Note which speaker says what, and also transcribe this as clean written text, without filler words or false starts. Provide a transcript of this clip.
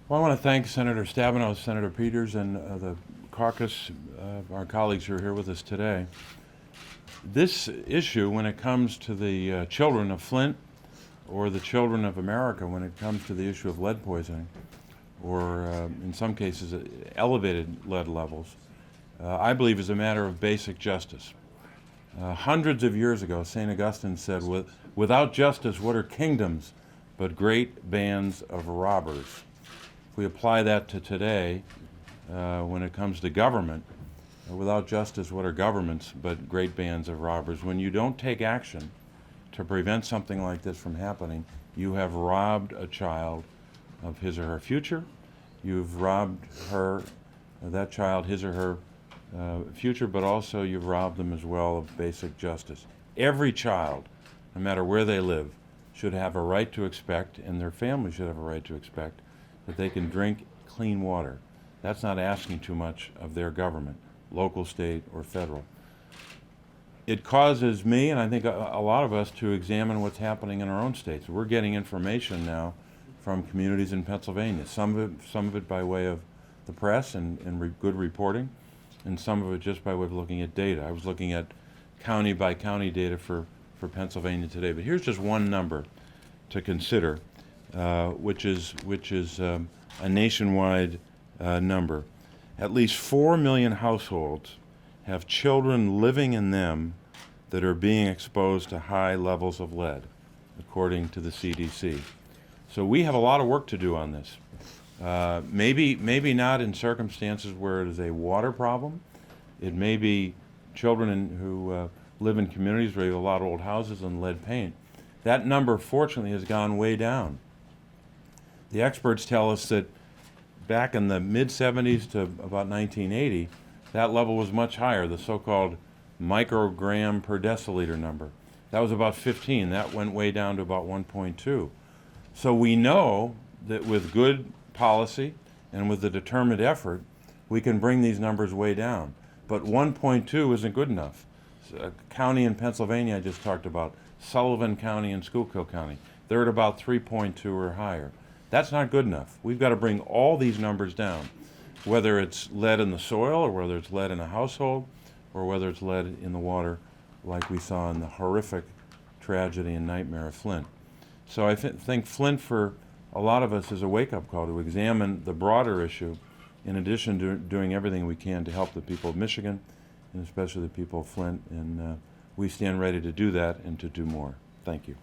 Speaker 1: Well, I want to thank Senator Stabenow, Senator Peters, and the caucus, our colleagues who are here with us today. This issue, when it comes to the children of Flint or the children of America, when it comes to the issue of lead poisoning, or in some cases elevated lead levels, I believe is a matter of basic justice. Hundreds of years ago, St. Augustine said, without justice, what are kingdoms but great bands of robbers? If we apply that to today, when it comes to government, without justice, what are governments but great bands of robbers? When you don't take action to prevent something like this from happening, you have robbed a child of his or her future. You've robbed that child, his or her future, but also you've robbed them as well of basic justice. Every child, no matter where they live, should have a right to expect, and their family should have a right to expect, that they can drink clean water. That's not asking too much of their government, local, state, or federal. It causes me, and I think a lot of us, to examine what's happening in our own states. We're getting information now from communities in Pennsylvania, some of it by way of the press and good reporting, and some of it just by way of looking at data. I was looking at county by county data for Pennsylvania today, but here's just one number to consider, which is a nationwide number. At least 4 million households have children living in them that are being exposed to high levels of lead, according to the CDC. So we have a lot of work to do on this. Maybe not in circumstances where it is a water problem. It may be children who live in communities where you have a lot of old houses and lead paint. That number, fortunately, has gone way down. The experts tell us that back in the mid-70s to about 1980, that level was much higher, the so-called microgram per deciliter number. That was about 15. That went way down to about 1.2. So we know that with good policy and with the determined effort, we can bring these numbers way down. But 1.2 isn't good enough. A county in Pennsylvania I just talked about, Sullivan County and Schuylkill County, they're at about 3.2 or higher. That's not good enough. We've got to bring all these numbers down, whether it's lead in the soil or whether it's lead in a household or whether it's lead in the water like we saw in the horrific tragedy and nightmare of Flint. So I think Flint, for a lot of us, is a wake-up call to examine the broader issue, in addition to doing everything we can to help the people of Michigan, and especially the people of Flint. And we stand ready to do that and to do more. Thank you.